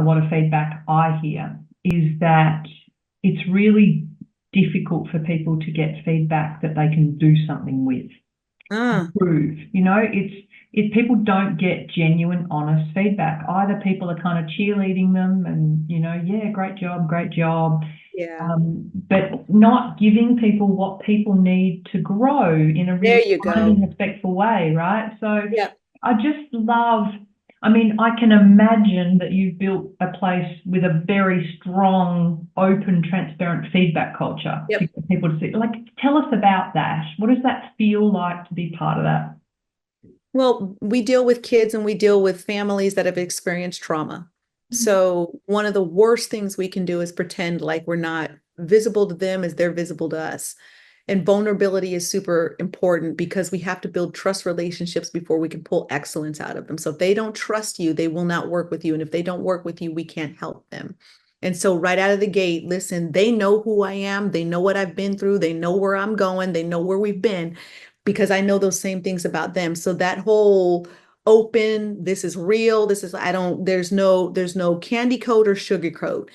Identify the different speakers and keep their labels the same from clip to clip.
Speaker 1: a lot of feedback I hear is that it's really difficult for people to get feedback that they can do something with, improve. If people don't get genuine, honest feedback, either people are kind of cheerleading them and, yeah, great job.
Speaker 2: Yeah.
Speaker 1: But not giving people what people need to grow in a
Speaker 2: There
Speaker 1: really
Speaker 2: you
Speaker 1: kind
Speaker 2: go.
Speaker 1: and respectful way, right? So
Speaker 2: Yeah.
Speaker 1: I just love, I can imagine that you've built a place with a very strong, open, transparent feedback culture to
Speaker 2: Yep.
Speaker 1: get people to see. Like, tell us about that. What does that feel like to be part of that?
Speaker 2: Well, we deal with kids and we deal with families that have experienced trauma. So one of the worst things we can do is pretend like we're not visible to them as they're visible to us. And vulnerability is super important because we have to build trust relationships before we can pull excellence out of them. So if they don't trust you, they will not work with you. And if they don't work with you, we can't help them. And so right out of the gate, listen, they know who I am. They know what I've been through. They know where I'm going. They know where we've been because I know those same things about them. So that whole open, this is real, this is, there's no candy coat or sugar coat.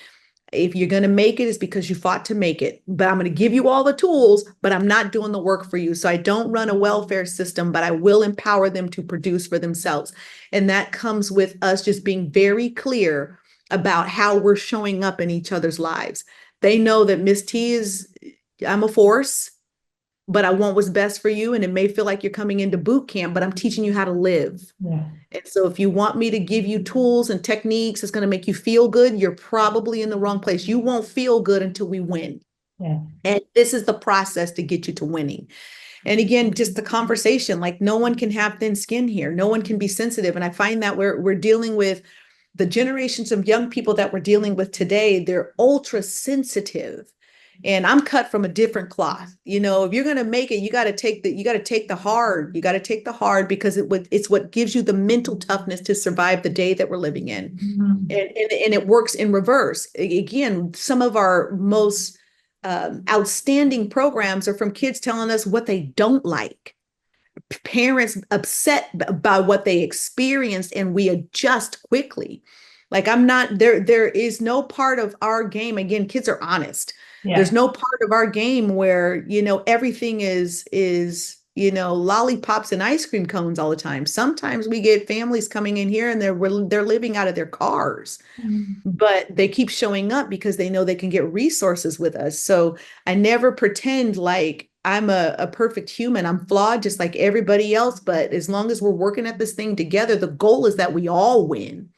Speaker 2: If you're going to make it, it's because you fought to make it. But I'm going to give you all the tools, but I'm not doing the work for you. So I don't run a welfare system, but I will empower them to produce for themselves. And that comes with us just being very clear about how we're showing up in each other's lives. They know that Miss T is, I'm a force, but I want what's best for you. And it may feel like you're coming into boot camp, but I'm teaching you how to live.
Speaker 1: Yeah.
Speaker 2: And so if you want me to give you tools and techniques that's going to make you feel good, you're probably in the wrong place. You won't feel good until we win.
Speaker 1: Yeah.
Speaker 2: And this is the process to get you to winning. And again, just the conversation, like no one can have thin skin here. No one can be sensitive. And I find that we're dealing with the generations of young people that we're dealing with today, they're ultra sensitive. And I'm cut from a different cloth. If you're going to make it, you got to take the hard. You got to take the hard because it's what gives you the mental toughness to survive the day that we're living in.
Speaker 1: Mm-hmm.
Speaker 2: And it works in reverse. Again, some of our most outstanding programs are from kids telling us what they don't like. Parents upset by what they experienced, and we adjust quickly. Like I'm not there. There is no part of our game. Again, kids are honest.
Speaker 1: Yeah.
Speaker 2: There's no part of our game where, everything is, lollipops and ice cream cones all the time. Sometimes we get families coming in here and they're living out of their cars, but they keep showing up because they know they can get resources with us. So I never pretend like I'm a perfect human. I'm flawed just like everybody else. But as long as we're working at this thing together, the goal is that we all win.